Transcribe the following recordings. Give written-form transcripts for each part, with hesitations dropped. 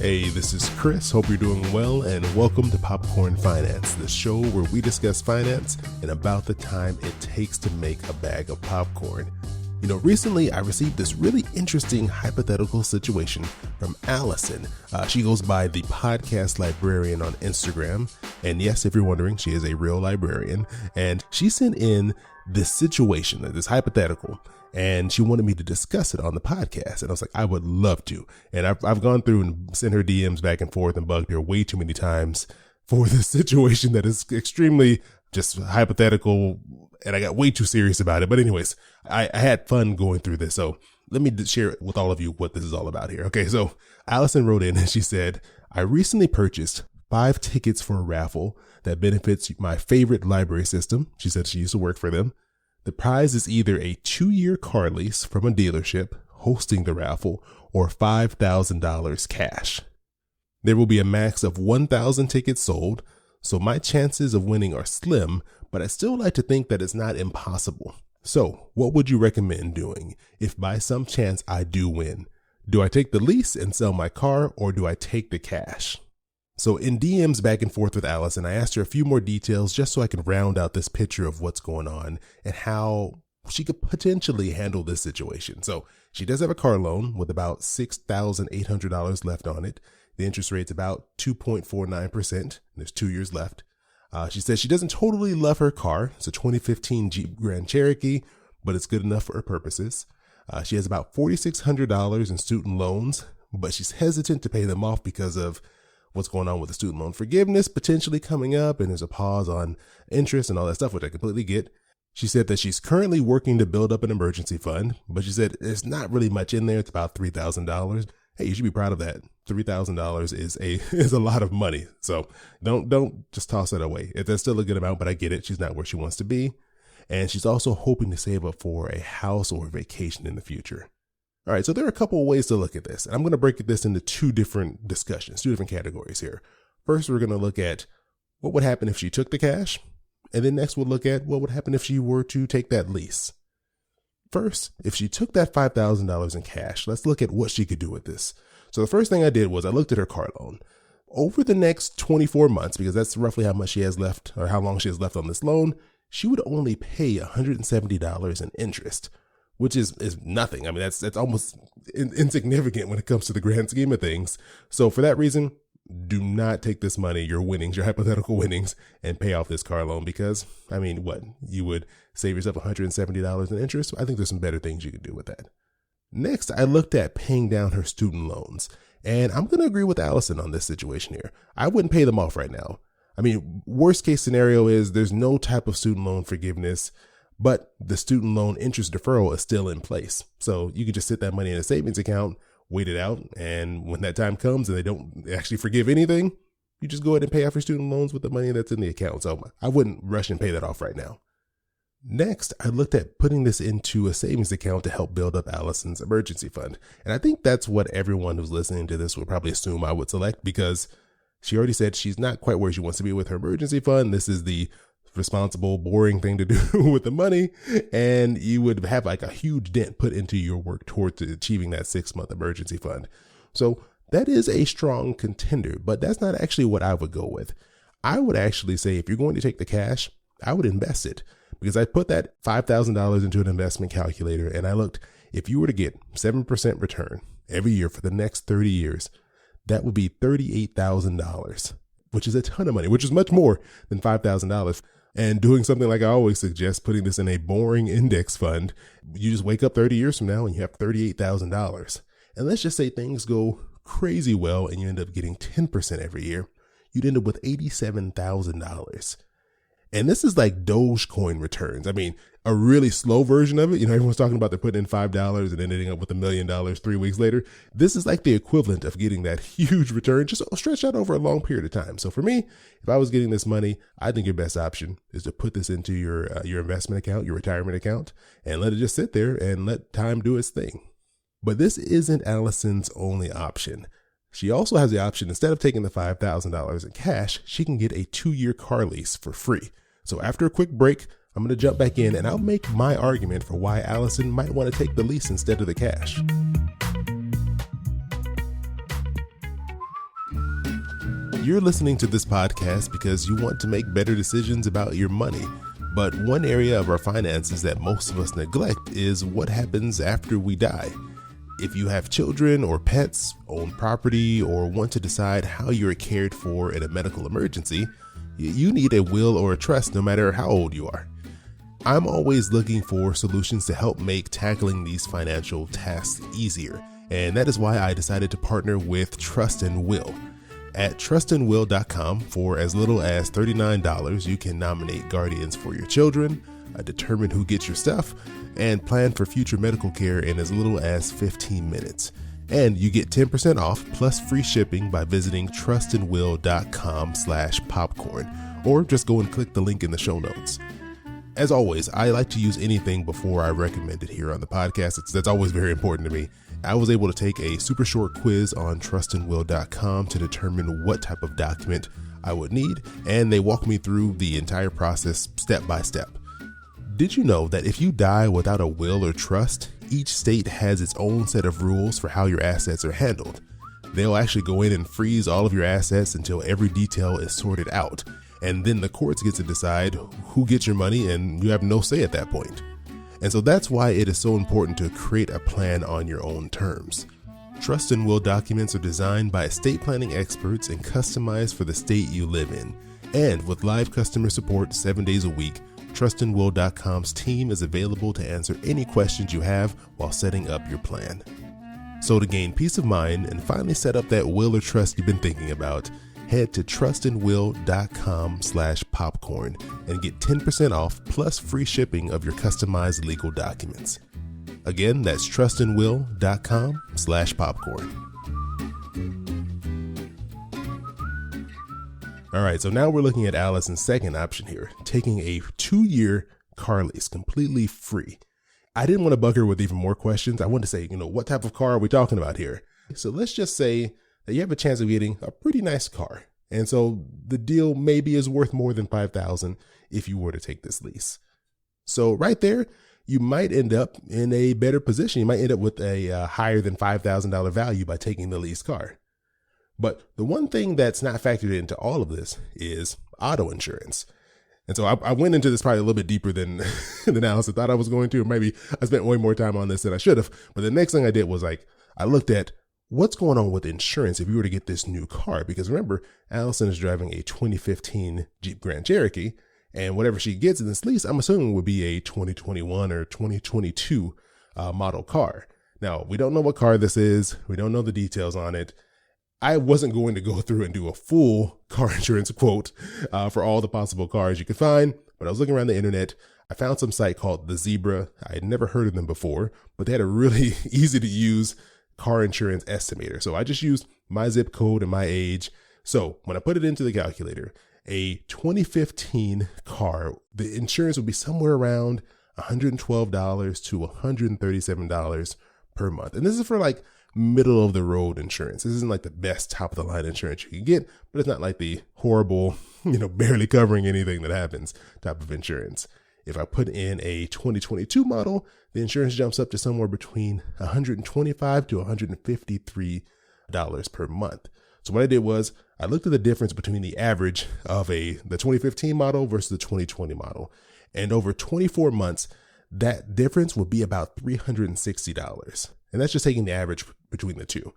Hey, this is Chris. Hope you're doing well, and welcome to Popcorn Finance, the show where we discuss finance and about the time it takes to make a bag of popcorn. You know, recently I received this really interesting hypothetical situation from Allison. She goes by the podcast librarian on Instagram. And yes, if you're wondering, she is a real librarian. And she sent in this situation, this hypothetical, and she wanted me to discuss it on the podcast. And I was like, I would love to. And I've gone through and sent her DMs back and forth and bugged her way too many times for this situation that is extremely just hypothetical. And I got way too serious about it. But anyways, I had fun going through this. So let me share with all of you what this is all about here. Okay, so Allison wrote in and she said, I recently purchased 5 tickets for a raffle that benefits my favorite library system. She said she used to work for them. The prize is either a 2-year car lease from a dealership hosting the raffle or $5,000 cash. There will be a max of 1,000 tickets sold, so my chances of winning are slim, but I still like to think that it's not impossible. So what would you recommend doing if by some chance I do win? Do I take the lease and sell my car, or do I take the cash? So in DMs back and forth with Allison, I asked her a few more details just so I can round out this picture of what's going on and how she could potentially handle this situation. So she does have a car loan with about $6,800 left on it. The interest rate's about 2.49%. There's 2 years left. She says she doesn't totally love her car. It's a 2015 Jeep Grand Cherokee, but it's good enough for her purposes. She has about $4,600 in student loans, but she's hesitant to pay them off because of what's going on with the student loan forgiveness potentially coming up, and there's a pause on interest and all that stuff, which I completely get. She said that she's currently working to build up an emergency fund, but she said there's not really much in there. It's about $3,000. Hey, you should be proud of that. $3,000 is a lot of money. So don't just toss that away. That's still a good amount, but I get it. She's not where she wants to be. And she's also hoping to save up for a house or a vacation in the future. All right, so there are a couple of ways to look at this. And I'm going to break this into 2 different discussions, 2 different categories here. First, we're going to look at what would happen if she took the cash. And then next, we'll look at what would happen if she were to take that lease. First, if she took that $5,000 in cash, let's look at what she could do with this. So the first thing I did was I looked at her car loan. Over the next 24 months, because that's roughly how much she has left or how long she has left on this loan, she would only pay $170 in interest, which is nothing. I mean, that's almost insignificant when it comes to the grand scheme of things. So for that reason, do not take this money, your winnings, your hypothetical winnings, and pay off this car loan because, I mean, what? You would save yourself $170 in interest? I think there's some better things you could do with that. Next, I looked at paying down her student loans, and I'm going to agree with Allison on this situation here. I wouldn't pay them off right now. I mean, worst case scenario is there's no type of student loan forgiveness, but the student loan interest deferral is still in place. So you could just sit that money in a savings account, wait it out, and when that time comes and they don't actually forgive anything, you just go ahead and pay off your student loans with the money that's in the account. So I wouldn't rush and pay that off right now. Next, I looked at putting this into a savings account to help build up Allison's emergency fund. And I think that's what everyone who's listening to this would probably assume I would select because she already said she's not quite where she wants to be with her emergency fund. This is the responsible, boring thing to do with the money. And you would have like a huge dent put into your work towards achieving that 6-month emergency fund. So that is a strong contender, but that's not actually what I would go with. I would actually say if you're going to take the cash, I would invest it. Because I put that $5,000 into an investment calculator and I looked, if you were to get 7% return every year for the next 30 years, that would be $38,000, which is a ton of money, which is much more than $5,000. And doing something like I always suggest, putting this in a boring index fund, you just wake up 30 years from now and you have $38,000. And let's just say things go crazy well and you end up getting 10% every year. You'd end up with $87,000. And this is like Dogecoin returns. I mean, a really slow version of it. You know, everyone's talking about they're putting in $5 and then ending up with $1 million 3 weeks later. This is like the equivalent of getting that huge return, just stretched out over a long period of time. So for me, if I was getting this money, I think your best option is to put this into your investment account, your retirement account, and let it just sit there and let time do its thing. But this isn't Allison's only option. She also has the option, instead of taking the $5,000 in cash, she can get a 2-year car lease for free. So after a quick break, I'm going to jump back in and I'll make my argument for why Allison might want to take the lease instead of the cash. You're listening to this podcast because you want to make better decisions about your money. But one area of our finances that most of us neglect is what happens after we die. If you have children or pets, own property, or want to decide how you're cared for in a medical emergency, you need a will or a trust no matter how old you are. I'm always looking for solutions to help make tackling these financial tasks easier, and that is why I decided to partner with Trust and Will. At trustandwill.com, for as little as $39, you can nominate guardians for your children, determine who gets your stuff, and plan for future medical care in as little as 15 minutes. And you get 10% off plus free shipping by visiting trustandwill.com/popcorn, or just go and click the link in the show notes. As always, I like to use anything before I recommend it here on the podcast. That's always very important to me. I was able to take a super short quiz on trustandwill.com to determine what type of document I would need, and they walked me through the entire process step by step. Did you know that if you die without a will or trust, each state has its own set of rules for how your assets are handled? They'll actually go in and freeze all of your assets until every detail is sorted out, and then the courts get to decide who gets your money, and you have no say at that point. And so that's why it is so important to create a plan on your own terms. Trust and will documents are designed by estate planning experts and customized for the state you live in. And with live customer support 7 days a week, trustandwill.com's team is available to answer any questions you have while setting up your plan. So to gain peace of mind and finally set up that will or trust you've been thinking about, head to trustandwill.com/popcorn and get 10% off plus free shipping of your customized legal documents. Again, that's trustandwill.com/popcorn. All right, so now we're looking at Allison's second option here, taking a 2-year car lease completely free. I didn't want to bug her with even more questions. I wanted to say, what type of car are we talking about here? So let's just say that you have a chance of getting a pretty nice car. And so the deal maybe is worth more than $5,000 if you were to take this lease. So right there, you might end up in a better position. You might end up with a higher than $5,000 value by taking the leased car. But the one thing that's not factored into all of this is auto insurance. And so I went into this probably a little bit deeper than Allison thought I was going to. Or maybe I spent way more time on this than I should have. But the next thing I did was I looked at what's going on with insurance if you were to get this new car. Because remember, Allison is driving a 2015 Jeep Grand Cherokee. And whatever she gets in this lease, I'm assuming would be a 2021 or 2022 model car. Now, we don't know what car this is. We don't know the details on it. I wasn't going to go through and do a full car insurance quote for all the possible cars you could find, but I was looking around the internet. I found some site called The Zebra. I had never heard of them before, but they had a really easy to use car insurance estimator. So I just used my zip code and my age. So when I put it into the calculator, a 2015 car, the insurance would be somewhere around $112 to $137 per month. And this is for middle of the road insurance. This isn't the best top of the line insurance you can get, but it's not the horrible, barely covering anything that happens type of insurance. If I put in a 2022 model, the insurance jumps up to somewhere between $125 to $153 per month. So what I did was I looked at the difference between the average of the 2015 model versus the 2020 model. And over 24 months, that difference would be about $360. And that's just taking the average between the two.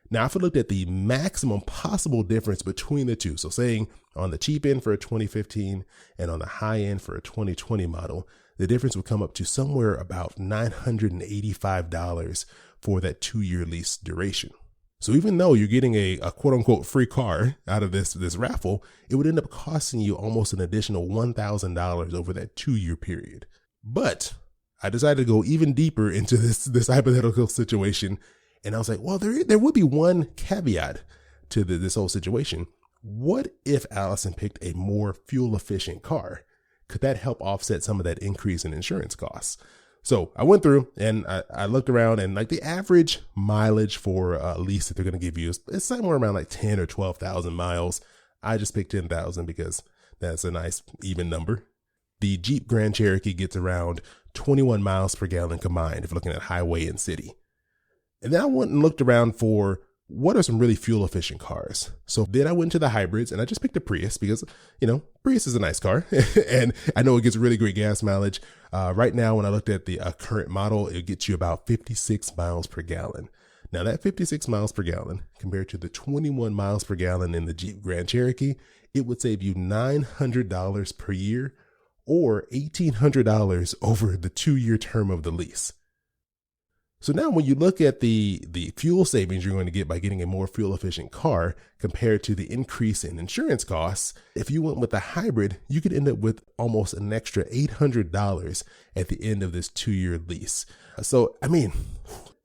Now, if I looked at the maximum possible difference between the two, so saying on the cheap end for a 2015 and on the high end for a 2020 model, the difference would come up to somewhere about $985 for that 2-year lease duration. So even though you're getting a quote unquote free car out of this raffle, it would end up costing you almost an additional $1,000 over that 2-year period. But I decided to go even deeper into this hypothetical situation. And I was like, well, there would be one caveat to this whole situation. What if Allison picked a more fuel efficient car? Could that help offset some of that increase in insurance costs? So I went through and I looked around, and the average mileage for a lease that they're going to give you is somewhere around 10 or 12,000 miles. I just picked 10,000 because that's a nice even number. The Jeep Grand Cherokee gets around 21 miles per gallon combined if looking at highway and city. And then I went and looked around for what are some really fuel efficient cars? So then I went to the hybrids and I just picked a Prius because, Prius is a nice car and I know it gets really great gas mileage. Right now, when I looked at the current model, it gets you about 56 miles per gallon. Now that 56 miles per gallon compared to the 21 miles per gallon in the Jeep Grand Cherokee, it would save you $900 per year or $1,800 over the 2-year term of the lease. So now when you look at the fuel savings you're going to get by getting a more fuel efficient car compared to the increase in insurance costs, if you went with a hybrid, you could end up with almost an extra $800 at the end of this 2-year lease. So,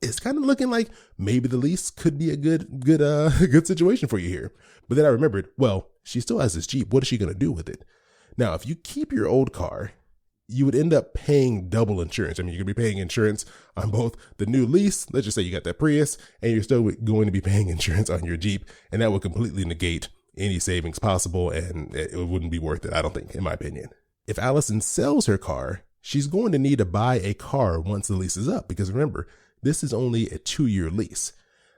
it's kind of looking like maybe the lease could be a good situation for you here. But then I remembered, well, she still has this Jeep. What is she going to do with it? Now, if you keep your old car, you would end up paying double insurance. You're going to be paying insurance on both the new lease. Let's just say you got that Prius and you're still going to be paying insurance on your Jeep. And that would completely negate any savings possible. And it wouldn't be worth it, I don't think, in my opinion. If Allison sells her car, she's going to need to buy a car once the lease is up. Because remember, this is only a 2-year lease.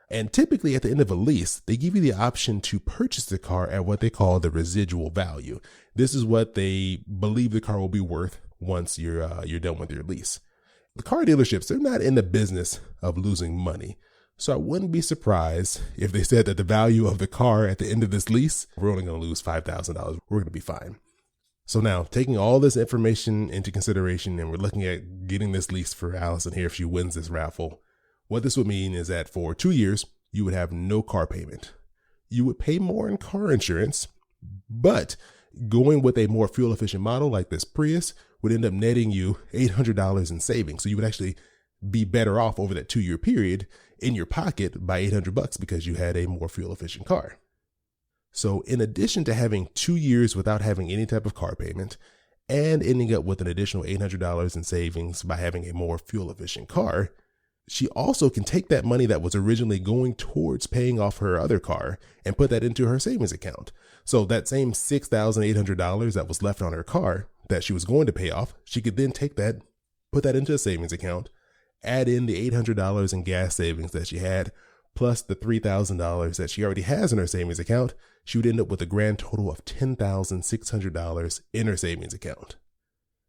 And typically at the end of a lease, they give you the option to purchase the car at what they call the residual value. This is what they believe the car will be worth once you're done with your lease. The car dealerships, they're not in the business of losing money. So I wouldn't be surprised if they said that the value of the car at the end of this lease, we're only going to lose $5,000. We're going to be fine. So now, taking all this information into consideration, and we're looking at getting this lease for Allison here if she wins this raffle, what this would mean is that for 2 years, you would have no car payment. You would pay more in car insurance, but going with a more fuel efficient model like this Prius would end up netting you $800 in savings. So you would actually be better off over that 2-year period in your pocket by $800 because you had a more fuel efficient car. So in addition to having 2 years without having any type of car payment and ending up with an additional $800 in savings by having a more fuel efficient car, she also can take that money that was originally going towards paying off her other car and put that into her savings account. So that same $6,800 that was left on her car that she was going to pay off, she could then take that, put that into a savings account, add in the $800 in gas savings that she had, plus the $3,000 that she already has in her savings account. She would end up with a grand total of $10,600 in her savings account.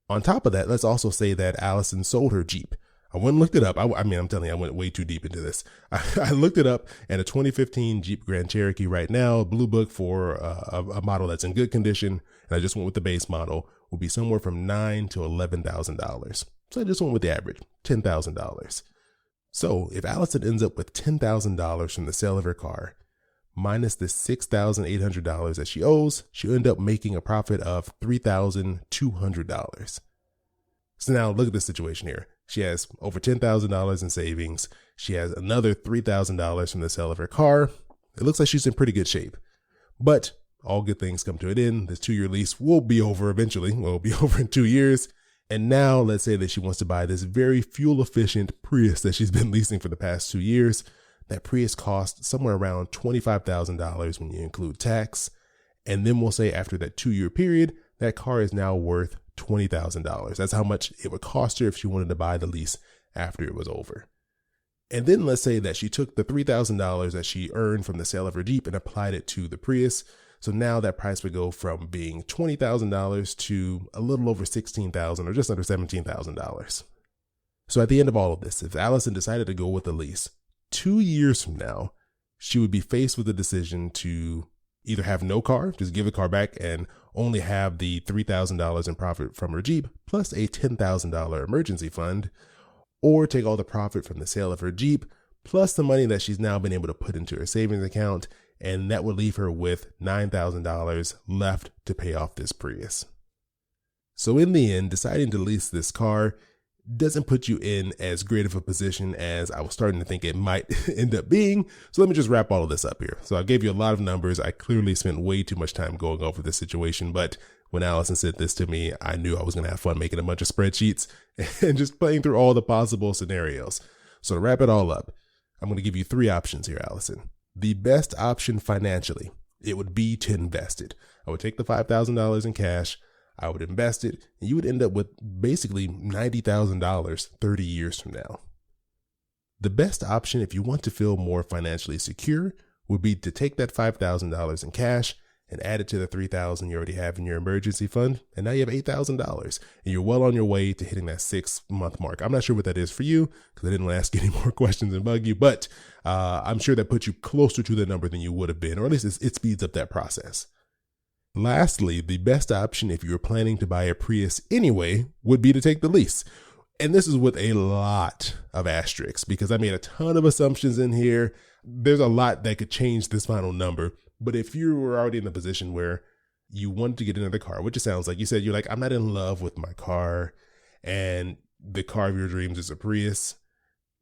On top of that, let's also say that Allison sold her Jeep. I went and looked it up. I'm telling you, I went way too deep into this. I looked it up, and a 2015 Jeep Grand Cherokee right now, Blue Book for a model that's in good condition, and I just went with the base model, will be somewhere from $9,000 to $11,000. So I just went with the average, $10,000. So if Allison ends up with $10,000 from the sale of her car, minus the $6,800 that she owes, she'll end up making a profit of $3,200. So now look at this situation here. She has over $10,000 in savings. She has another $3,000 from the sale of her car. It looks like she's in pretty good shape. But all good things come to an end. This 2-year lease will be over eventually. Well, it'll be over in 2 years. And now let's say that she wants to buy this very fuel efficient Prius that she's been leasing for the past 2 years. That Prius costs somewhere around $25,000 when you include tax. And then we'll say after that 2-year period, that car is now worth $20,000. That's how much it would cost her if she wanted to buy the lease after it was over. And then let's say that she took the $3,000 that she earned from the sale of her Jeep and applied it to the Prius. So now that price would go from being $20,000 to a little over $16,000 or just under $17,000. So at the end of all of this, if Allison decided to go with the lease, 2 years from now, she would be faced with the decision to either have no car, just give the car back and only have the $3,000 in profit from her Jeep plus a $10,000 emergency fund, or take all the profit from the sale of her Jeep plus the money that she's now been able to put into her savings account, and that would leave her with $9,000 left to pay off this Prius. So in the end, deciding to lease this car doesn't put you in as great of a position as I was starting to think it might end up being. So let me just wrap all of this up here. So I gave you a lot of numbers. I clearly spent way too much time going over this situation, but when Allison said this to me, I knew I was going to have fun making a bunch of spreadsheets and just playing through all the possible scenarios. So to wrap it all up, I'm going to give you 3 options here, Allison. The best option financially, it would be to invest it. I would take the $5,000 in cash, I would invest it, and you would end up with basically $90,000 30 years from now. The best option if you want to feel more financially secure would be to take that $5,000 in cash and add it to the $3,000 you already have in your emergency fund, and now you have $8,000, and you're well on your way to hitting that 6-month mark. I'm not sure what that is for you because I didn't want to ask you any more questions and bug you, but I'm sure that puts you closer to the number than you would have been, or at least it speeds up that process. Lastly, the best option if you're planning to buy a Prius anyway would be to take the lease. And this is with a lot of asterisks because I made a ton of assumptions in here. There's a lot that could change this final number. But if you were already in the position where you wanted to get another car, which it sounds like you said, you're like, I'm not in love with my car and the car of your dreams is a Prius.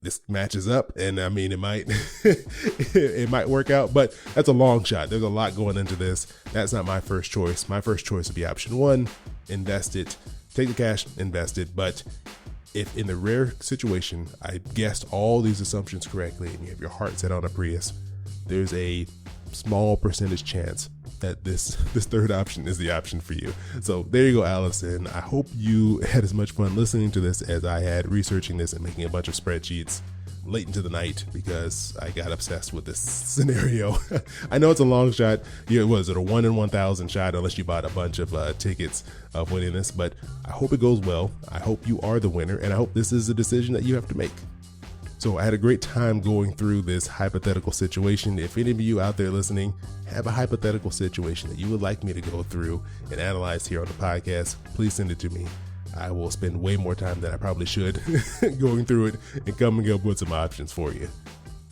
This matches up. And I mean, it might, it might work out, but that's a long shot. There's a lot going into this. That's not my first choice. My first choice would be option one, invest it, take the cash, invest it. But if in the rare situation, I guessed all these assumptions correctly and you have your heart set on a Prius, there's a small percentage chance that this third option is the option for you. So there you go, Allison. I hope you had as much fun listening to this as I had researching this and making a bunch of spreadsheets late into the night because I got obsessed with this scenario. I know it's a long shot. Yeah, was it a 1 in 1,000 shot unless you bought a bunch of tickets of winning this, but I hope it goes well. I hope you are the winner, and I hope this is a decision that you have to make. So I had a great time going through this hypothetical situation. If any of you out there listening have a hypothetical situation that you would like me to go through and analyze here on the podcast, please send it to me. I will spend way more time than I probably should going through it and coming up with some options for you.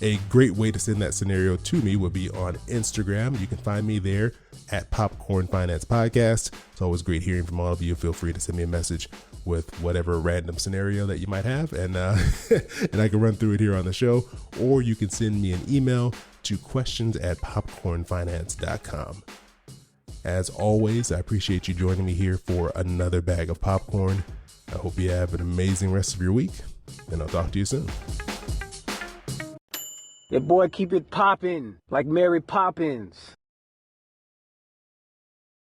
A great way to send that scenario to me would be on Instagram. You can find me there at Popcorn Finance Podcast. It's always great hearing from all of you. Feel free to send me a message with whatever random scenario that you might have, and and I can run through it here on the show, or you can send me an email to questions@popcornfinance.com. As always, I appreciate you joining me here for another bag of popcorn. I hope you have an amazing rest of your week, and I'll talk to you soon. Yeah, boy, keep it poppin' like Mary Poppins.